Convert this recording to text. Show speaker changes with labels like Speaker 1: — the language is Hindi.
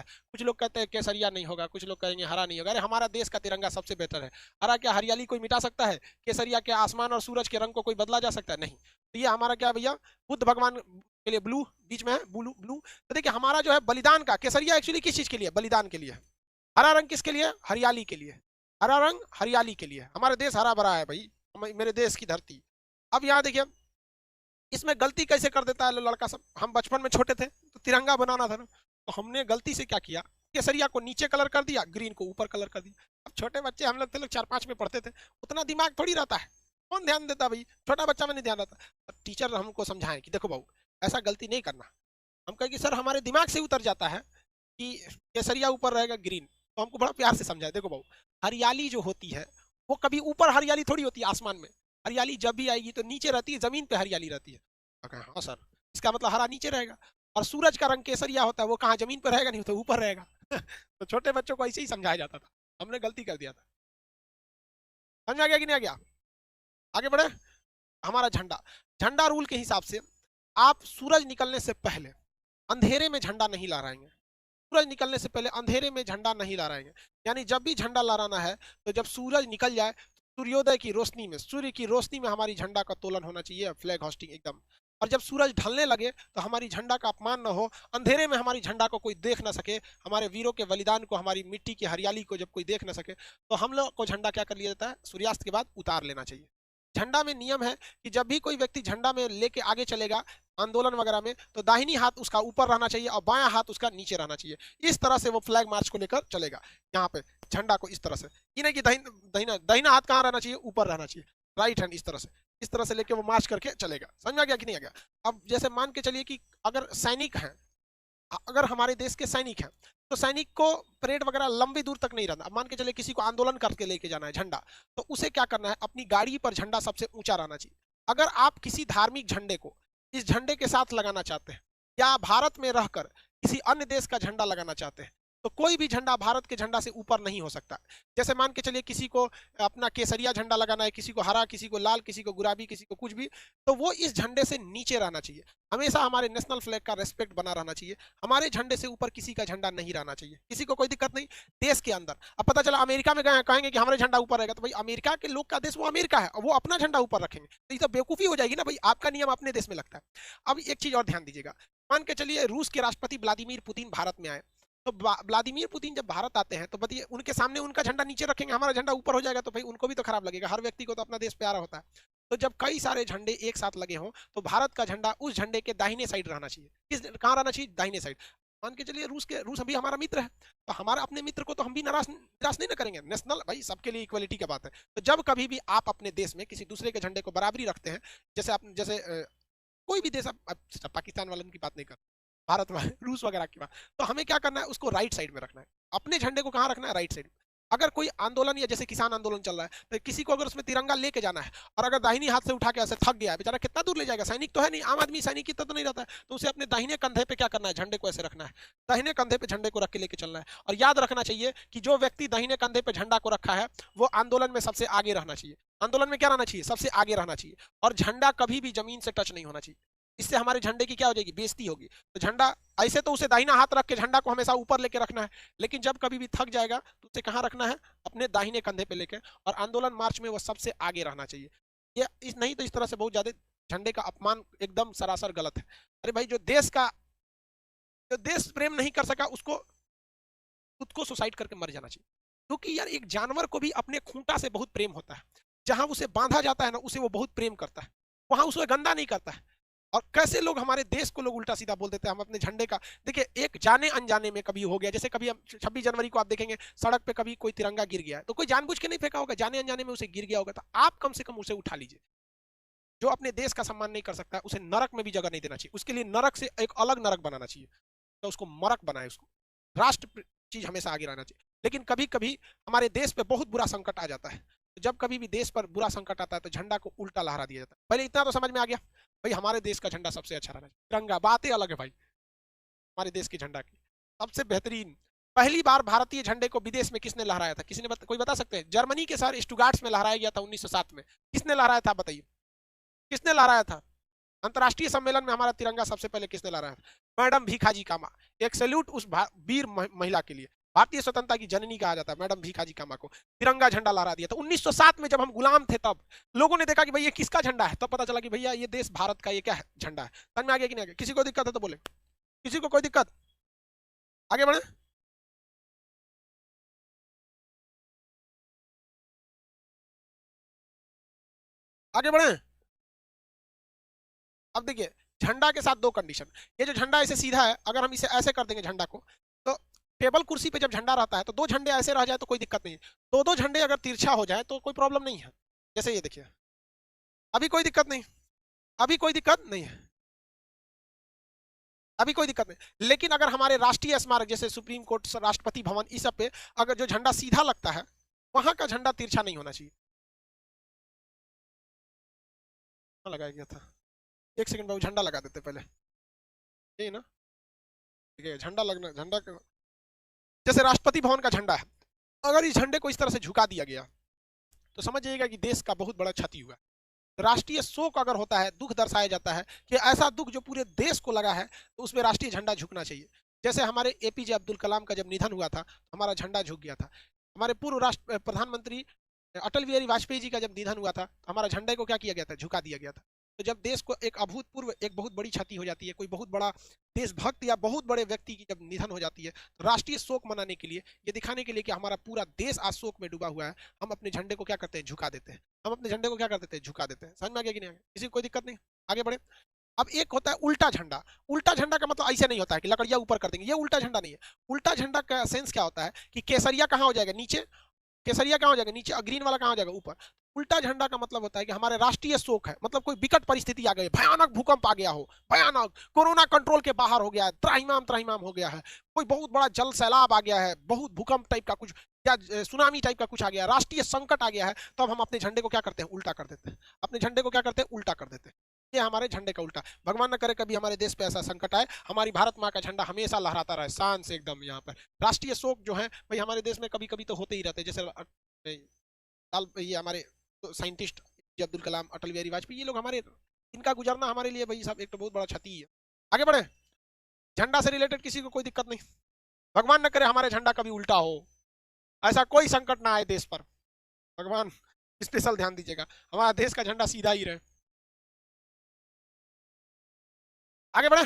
Speaker 1: कुछ लोग कहते हैं केसरिया नहीं होगा, कुछ लोग कहेंगे हरा नहीं होगा। अरे हमारा देश का तिरंगा सबसे बेहतर है। हरा क्या हरियाली कोई मिटा सकता है? केसरिया क्या आसमान और सूरज के रंग को कोई बदला जा सकता है? नहीं। तो ये हमारा क्या भैया, बुद्ध भगवान के लिए ब्लू बीच में है, ब्लू ब्लू। तो देखिए हमारा जो है बलिदान का केसरिया एक्चुअली किस चीज के लिए? बलिदान के लिए। हरा रंग किसके लिए? हरियाली के लिए। हरा रंग हरियाली के लिए। हमारा देश हरा भरा है भाई, मेरे देश की धरती। अब यहाँ देखिए इसमें गलती कैसे कर देता है लड़का सब। हम बचपन में छोटे थे तो तिरंगा बनाना था ना, तो हमने गलती से क्या किया, केसरिया को नीचे कलर कर दिया, ग्रीन को ऊपर कलर कर दिया। अब छोटे बच्चे हम लोग थे, लोग 4-5 में पढ़ते थे, उतना दिमाग थोड़ी रहता है, कौन ध्यान देता भाई, छोटा बच्चा में नहीं ध्यान रहता। टीचर हमको समझाएं कि देखो बाबू ऐसा गलती नहीं करना। हम कहें कि सर हमारे दिमाग से उतर जाता है कि केसरिया ऊपर रहेगा ग्रीन, तो हमको बड़ा प्यार से समझाए, देखो बाबू हरियाली जो होती है वो कभी ऊपर हरियाली थोड़ी होती है आसमान में। हरियाली जब भी आएगी तो नीचे रहती है, जमीन पे हरियाली रहती है। हाँ सर, इसका मतलब हरा नीचे रहेगा। और सूरज का रंग केसरिया होता है, वो कहाँ जमीन पर रहेगा, नहीं तो ऊपर रहेगा। तो छोटे बच्चों को ऐसे ही समझाया जाता था, हमने गलती कर दिया था। समझ आ गया कि नहीं आ गया? आगे बढ़े। हमारा झंडा, झंडा रूल के हिसाब से आप सूरज निकलने से पहले अंधेरे में झंडा नहीं लहराएंगे। सूरज निकलने से पहले अंधेरे में झंडा नहीं लहराएंगे। यानी जब भी झंडा लहराना है तो जब सूरज निकल जाए, सूर्योदय की रोशनी में, सूर्य की रोशनी में हमारी झंडा का तोलन होना चाहिए, फ्लैग होस्टिंग एकदम। और जब सूरज ढलने लगे तो हमारी झंडा का अपमान न हो, अंधेरे में हमारी झंडा को कोई देख ना सके, हमारे वीरों के बलिदान को, हमारी मिट्टी की हरियाली को जब कोई देख ना सके, तो हम लोग को झंडा क्या कर लिया जाता है, सूर्यास्त के बाद उतार लेना चाहिए। झंडा में नियम है कि जब भी कोई व्यक्ति झंडा में लेके आगे चलेगा आंदोलन वगैरह में, तो दाहिनी हाथ उसका ऊपर रहना चाहिए और बायां हाथ उसका नीचे रहना चाहिए। इस तरह से वो फ्लैग मार्च को लेकर चलेगा। यहाँ पे झंडा को इस तरह से, ये नहीं कि दाहिना दाहिना हाथ कहाँ रहना चाहिए, ऊपर रहना चाहिए, राइट हैंड इस तरह से लेके वो मार्च करके चलेगा। समझ में आ गया कि नहीं आ गया? अब जैसे मान के चलिए कि अगर सैनिक हैं, अगर हमारे देश के सैनिक हैं, तो सैनिक को परेड वगैरह लंबी दूर तक नहीं रहना। अब मान के चलिए किसी को आंदोलन करके लेके जाना है झंडा, तो उसे क्या करना है, अपनी गाड़ी पर झंडा सबसे ऊंचा रहना चाहिए। अगर आप किसी धार्मिक झंडे को इस झंडे के साथ लगाना चाहते हैं, या भारत में रहकर किसी अन्य देश का झंडा लगाना चाहते हैं, तो कोई भी झंडा भारत के झंडा से ऊपर नहीं हो सकता। जैसे मान के चलिए किसी को अपना केसरिया झंडा लगाना है, किसी को हरा, किसी को लाल, किसी को गुलाबी, किसी को कुछ भी, तो वो इस झंडे से नीचे रहना चाहिए। हमेशा हमारे नेशनल फ्लैग का रेस्पेक्ट बना रहना चाहिए। हमारे झंडे से ऊपर किसी का झंडा नहीं रहना चाहिए, किसी को कोई दिक्कत नहीं। देश के अंदर अब पता चला अमेरिका में गए, कहेंगे कि हमारे झंडा ऊपर रहेगा, तो भाई अमेरिका के लोग का देश वो अमेरिका है और वो अपना झंडा ऊपर रखेंगे, तो ये तो बेवकूफी हो जाएगी ना भाई, आपका नियम अपने देश में लगता है। अब एक चीज और ध्यान दीजिएगा, मान के चलिए रूस के राष्ट्रपति व्लादिमीर पुतिन भारत में आए, तो व्लादिमीर पुतिन जब भारत आते हैं तो बताइए उनके सामने उनका झंडा नीचे रखेंगे, हमारा झंडा ऊपर हो जाएगा, तो भाई उनको भी तो खराब लगेगा। हर व्यक्ति को तो अपना देश प्यारा होता है। तो जब कई सारे झंडे एक साथ लगे हों, तो भारत का झंडा उस झंडे के दाहिने साइड रहना चाहिए। किस कहाँ रहना चाहिए? दाहिने साइड। मान के चलिए रूस अभी हमारा मित्र है, तो हमारा अपने मित्र को तो हम भी निराश नहीं ना करेंगे। नेशनल भाई सबके लिए इक्वलिटी की बात है। तो जब कभी भी आप अपने देश में किसी दूसरे के झंडे को बराबरी रखते हैं, जैसे कोई भी देश, पाकिस्तान वालों की बात नहीं कर, भारत वाले, रूस वगैरह की बात, तो हमें क्या करना है, उसको राइट साइड में रखना है। अपने झंडे को कहाँ रखना है? Right side. अगर कोई आंदोलन या जैसे किसान आंदोलन चल रहा है, तो किसी को अगर उसमें तिरंगा लेके जाना है और अगर दाहिनी हाथ से उठा के ऐसे थक गया है बेचारा, कितना दूर ले जाएगा? सैनिक तो है नहीं, आम आदमी सैनिक कितना तो नहीं रहता है, तो उसे अपने दाहिने कंधे पे क्या करना है, झंडे को ऐसे रखना है, दाहिने कंधे पे झंडे को रख के लेके चलना है। और याद रखना चाहिए कि जो व्यक्ति दाहिने कंधे पे झंडा को रखा है वो आंदोलन में सबसे आगे रहना चाहिए। आंदोलन में क्या रहना चाहिए? सबसे आगे रहना चाहिए। और झंडा कभी भी जमीन से टच नहीं होना चाहिए, इससे हमारे झंडे की क्या हो जाएगी, बेइज्जती होगी। तो झंडा ऐसे तो उसे दाहिना हाथ रख के झंडा को हमेशा ऊपर लेके रखना है, लेकिन जब कभी भी थक जाएगा तो उसे कहाँ रखना है? अपने दाहिने कंधे पे लेके। और आंदोलन मार्च में वो सबसे आगे रहना चाहिए। ये इस नहीं तो इस तरह से बहुत ज्यादा झंडे का अपमान एकदम सरासर गलत है। अरे भाई जो देश प्रेम नहीं कर सका उसको खुद को सुसाइड करके मर जाना चाहिए। क्योंकि यार एक जानवर को भी अपने खूंटा से बहुत प्रेम होता है, जहां उसे बांधा जाता है ना उसे वो बहुत प्रेम करता है, वहां उसे गंदा नहीं करता है। और कैसे लोग हमारे देश को लोग उल्टा सीधा बोल देते हैं। हम अपने झंडे का देखिए, एक जाने अनजाने में कभी हो गया, जैसे कभी हम 26 जनवरी को आप देखेंगे सड़क पे कभी कोई तिरंगा गिर गया है, तो कोई जानबूझ के नहीं फेंका होगा, जाने अनजाने में उसे गिर गया होगा, तो आप कम से कम उसे उठा लीजिए। जो अपने देश का सम्मान नहीं कर सकता उसे नरक में भी जगह नहीं देना चाहिए, उसके लिए नरक से एक अलग नरक बनाना चाहिए, तो उसको मरक बनाए, उसको राष्ट्र चीज हमेशा आगे रहना चाहिए। लेकिन कभी कभी हमारे देश पे बहुत बुरा संकट आ जाता है, तो जब कभी भी देश पर बुरा संकट आता है तो झंडा को उल्टा लहरा दिया जाता है। पहले इतना तो समझ में आ गया भाई, हमारे देश का झंडा सबसे अच्छा रहना चाहिए, तिरंगा बातें अलग है भाई। हमारे देश के झंडा की सबसे बेहतरीन, पहली बार भारतीय झंडे को विदेश में किसने लहराया था? किसी ने कोई बता सकते हैं? जर्मनी के शहर स्टुगार्ट्स में लहराया गया था 1907 में। किसने लहराया था बताइए, किसने लहराया था? अंतर्राष्ट्रीय सम्मेलन में हमारा तिरंगा सबसे पहले किसने लहराया? मैडम भीखाजी कामा। एक सैल्यूट उस वीर महिला के लिए, भारतीय स्वतंत्रता की जननी कहा जाता है मैडम भीखाजी कामा को। तिरंगा झंडा लहरा दिया। तो 1907 में जब हम गुलाम थे तब लोगों ने देखा कि भाई ये किसका झंडा है, तब पता चला कि भैया ये देश भारत का ये क्या है, झंडा है। समझ में आ गया कि नहीं आ गया? किसी को दिक्कत है तो बोले, किसी को कोई दिक्कत? आगे बढ़े। आगे बढ़े। अब देखिए, झंडा के साथ दो कंडीशन। ये जो झंडा ऐसे सीधा है, अगर हम इसे ऐसे कर देंगे झंडा को, तो टेबल कुर्सी पे जब झंडा रहता है तो दो झंडे ऐसे रह जाए तो कोई दिक्कत नहीं है। दो दो झंडे अगर तिरछा हो जाए तो कोई प्रॉब्लम नहीं है। जैसे ये देखिए, अभी कोई दिक्कत नहीं, अभी कोई दिक्कत नहीं है, अभी कोई दिक्कत नहीं। लेकिन अगर हमारे राष्ट्रीय स्मारक जैसे सुप्रीम कोर्ट, राष्ट्रपति भवन, इस सब पे अगर जो झंडा सीधा लगता है, वहां का झंडा तिरछा नहीं होना चाहिए। लगाया गया था, एक सेकंड बाबू, झंडा लगा देते पहले, यही ना? ठीक है, झंडा लगना, झंडा जैसे राष्ट्रपति भवन का झंडा है, अगर इस झंडे को इस तरह से झुका दिया गया तो समझ जाइएगा कि देश का बहुत बड़ा क्षति हुआ। राष्ट्रीय शोक अगर होता है, दुख दर्शाया जाता है कि ऐसा दुख जो पूरे देश को लगा है, तो उसमें राष्ट्रीय झंडा झुकना चाहिए। जैसे हमारे एपीजे अब्दुल कलाम का जब निधन हुआ था, हमारा झंडा झुक गया था। हमारे पूर्व राष्ट्र प्रधानमंत्री अटल बिहारी वाजपेयी जी का जब निधन हुआ था, हमारा झंडे को क्या किया गया था? झुका दिया गया था। तो जब देश को एक अभूतपूर्व, एक बहुत बड़ी क्षति हो जाती है, कोई बहुत बड़ा देशभक्त या बहुत बड़े व्यक्ति की जब निधन हो जाती है, तो राष्ट्रीय शोक मनाने के लिए, ये दिखाने के लिए कि हमारा पूरा देश आज शोक में डूबा हुआ है, हम अपने झंडे को क्या करते हैं? झुका देते हैं। हम अपने झंडे को क्या कर देते हैं? झुका देते हैं। समझ में आ गया कि नहीं आ गया? किसी को कोई दिक्कत नहीं? आगे बढ़े। अब एक होता है उल्टा झंडा। उल्टा झंडा का मतलब ऐसे नहीं होता है कि लकड़ियां ऊपर कर देंगे, ये उल्टा झंडा नहीं है। उल्टा झंडा का सेंस क्या होता है कि केसरिया कहाँ हो जाएगा? नीचे। केसरिया कहाँ हो जाएगा? नीचे। ग्रीन वाला कहाँ हो जाएगा? ऊपर। उल्टा झंडा का मतलब होता है कि हमारे राष्ट्रीय शोक है, मतलब कोई विकट परिस्थिति आ गई, भयानक भूकंप आ गया हो, भयानक कोरोना कंट्रोल के बाहर हो गया है, त्राहिमाम त्राहिमाम हो गया है, कोई बहुत बड़ा जल सैलाब आ गया है, बहुत भूकंप टाइप का कुछ या सुनामी टाइप का कुछ आ गया, राष्ट्रीय संकट आ गया है, तो अब हम अपने झंडे को क्या करते हैं? उल्टा कर देते हैं। अपने झंडे को क्या करते हैं? उल्टा कर देते हैं। ये हमारे झंडे का उल्टा। भगवान न करे कभी हमारे देश पे ऐसा संकट आए, हमारी भारत माँ का झंडा हमेशा लहराता रहे शान से एकदम। यहाँ पर राष्ट्रीय शोक जो है भाई हमारे देश में कभी कभी तो होते ही रहते हैं। जैसे ये हमारे साइंटिस्ट अब्दुल कलाम, अटल बिहारी वाजपेयी, ये लोग हमारे, इनका गुजरना हमारे लिए भाई साहब एक तो बहुत बड़ा क्षति है। आगे बढ़े। झंडा से रिलेटेड किसी को कोई दिक्कत नहीं। भगवान न करे हमारे झंडा कभी उल्टा हो, ऐसा कोई संकट ना आए देश पर, भगवान स्पेशल ध्यान दीजिएगा, हमारा देश का झंडा सीधा ही रहे। आगे बढ़े।